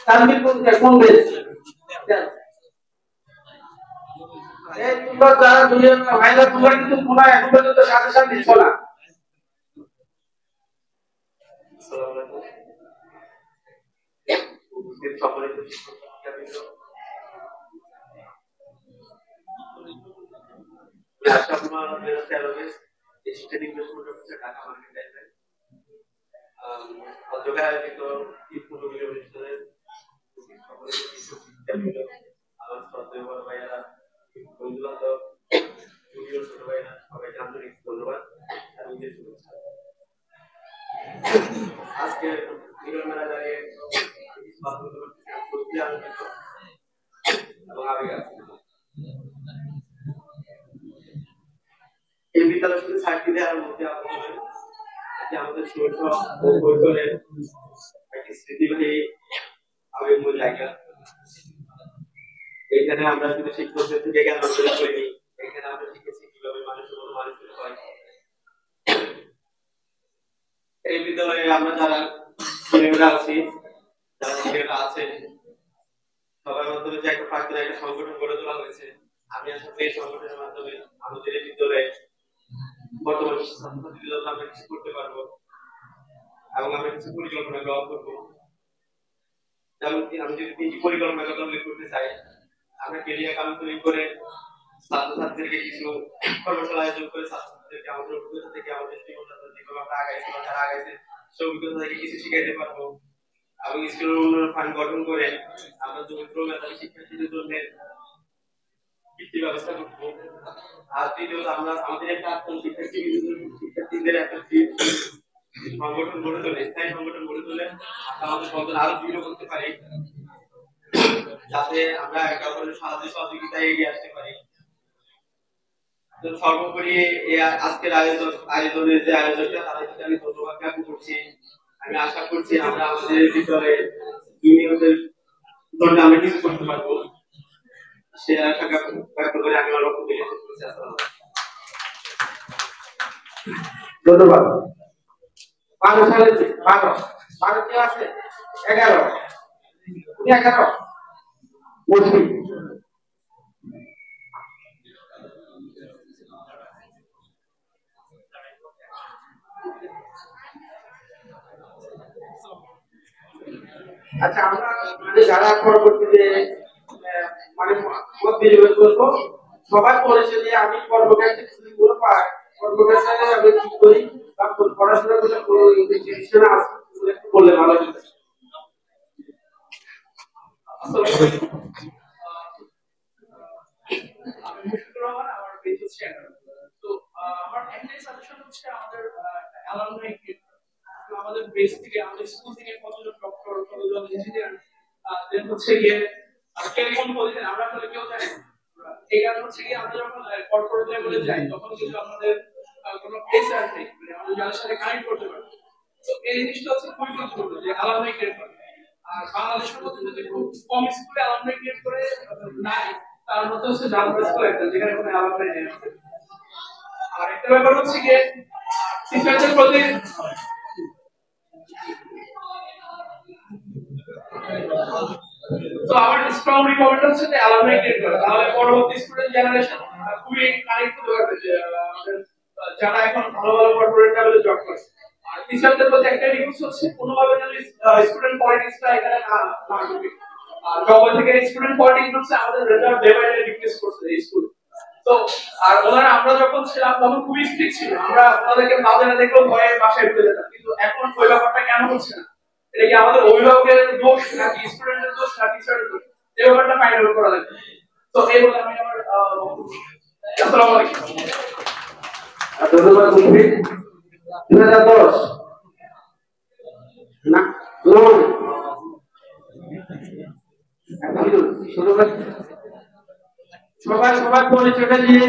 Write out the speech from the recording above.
তানভীর কোন বেশ এই তোমরা যারা দুজন ভাইরা তোমরা কিন্তু তোমরা এখন পর্যন্ত সাজেশন দিচ্ছ না। আজকে মিলন মেলা দাঁড়িয়ে এই বিদ্যালয় শুধু সার্টি দেওয়ার মধ্যে আমাদের শৈশব ও কৈশোরের একটি স্মৃতিবাহী আবেগময় জায়গা। এখানে আমরা শুধু শিক্ষকদের থেকে জ্ঞান অর্জন করিনি, এখানে আমরা শিখেছি কিভাবে মানুষের মতো মানুষ হতে হয়। এই বিদ্যালয়ে আমরা যারা ছেলেমেয়েরা আছি, যারা ছেলেরা আছে, সবার মাধ্যমে যে একটা প্রাক্তন একটা সংগঠন গড়ে তোলা হয়েছে। আমি আসলে এই সংগঠনের মাধ্যমে আমাদের এই বিদ্যালয়ে বর্তমান ছাত্রছাত্রীদের জন্য আমরা কিছু করতে পারবো এবং আমরা কিছু পরিকল্পনা গ্রহণ করবো। যেমন আমি যদি তিনটি পরিকল্পনা কথা উল্লেখ করতে চাই, আমরা ক্যারিয়ার কাউন্সেলিং করে ছাত্রছাত্রীদেরকে কিছু কর্মশালা আয়োজন করে ছাত্রছাত্রীদেরকে আমাদের অভিজ্ঞতা থেকে আমাদের যেভাবে আমরা আগাইছি বা যারা আগাইছে সেই অভিজ্ঞতা থেকে কিছু শিখাইতে পারবো এবং স্কুল উন্নয়ন ফান্ড গঠন করে আমরা দরিদ্র মেধাবী শিক্ষার্থীদের জন্য বৃত্তি ব্যবস্থা করবো। আর তৃতীয়ত আমরা আমাদের একটা আত্ম শিক্ষার্থীদের একটা সংগঠন গড়ে তোলে, স্থায়ী সংগঠন গড়ে তোলে আমাদের সংগঠন আরো দৃঢ় করতে পারি, যাতে আমরা একে অপরের সাহায্য সহযোগিতায় এগিয়ে আসতে পারি। সর্বোপরি আজকের আয়োজনের যে আয়োজকটা তাদেরকে আমি ধন্যবাদ জ্ঞাপন করছি। আমি আশা করছি আমরা আমাদের ভিতরে জুনিয়রদের জন্য আমরা কিছু করতে পারবো, সে আশা ব্যক্ত করে আমি আমার বক্তব্য শেষ করছি। ধন্যবাদ। 12 সালে 12 কে আছে 11 উনি 11 বলছি। আচ্ছা, আমরা মানে যারা পরবর্তীতে মানে মত বিনিময় করবো সবাই বলেছে যে আমি পরবর্তীতে ছুটিগুলো পাই, পরবর্তীতে আমি কি করি বা পড়াশোনা করলে কোনো ইনস্টিটিউশনে আছে বললে ভালো হতো। আমাদের বেস থেকে আমাদের স্কুল থেকে কতজন ডক্টর কতজন ইঞ্জিনিয়ার দেন হচ্ছে গিয়ে টেলিফোন পজিশন আমরা আসলে কেউ জানি না। এই কারণে হচ্ছে গিয়ে আমরা যখন কর্পোরেট লেভেলে যাই তখন কিন্তু আমাদের কোনো প্রেসার নেই, মানে আমরা যাদের সাথে কানেক্ট করতে পারি। তো এই জিনিসটা হচ্ছে খুবই গুরুত্বপূর্ণ যে অ্যালামনাই ক্রিয়েট করা। আর বাংলাদেশের মধ্যে যদি খুব কম স্কুলে অ্যালামনাই ক্রিয়েট করে নাই, তার মধ্যে হচ্ছে জার্মান স্কুল একটা যেখানে কোনো অ্যালামনাই নেই। আর একটা ব্যাপার হচ্ছে গিয়ে টিচারদের প্রতি তো আমার স্ট্রং রিকমেন্ড হচ্ছে যে অ্যালামনাই ক্রিয়েট করা, তাহলে পরবর্তী স্টুডেন্ট জেনারেশন খুবই কানেক্ট হতে পারবে যারা এখন ভালো ভালো কর্পোরেট লেভেলে জব করে। আর টিচারদের প্রতি একটা রিকোয়েস্ট হচ্ছে কোনোভাবে যদি স্টুডেন্ট পলিটিক্সটা এখানে না ঢুকে। আর জব থেকে স্টুডেন্ট পলিটিক্স হচ্ছে আমাদের result day by day decrease করছে এই স্কুল। তো আর ওনারা আমরা যখন ছিলাম তখন খুবই স্ট্রিক্ট ছিল, আমরা ওনাদেরকে বাজারে দেখলেও ভয়ে বাসায় ঢুকে যেতাম, কিন্তু এখন ওই ব্যাপারটা কেন হচ্ছে না? এটা কি আমাদের অভিভাবকের দোষ নাকি স্টুডেন্টের দোষ নাকি টিচারের দোষ? এই ব্যাপারটা ফাইন্ড আউট করা লাগবে। তো এই বলে আমি আমার আসসালামু আলাইকুম। ধন্যবাদ মুফতি। 2010 না সবাই পরিচয়টা দিয়ে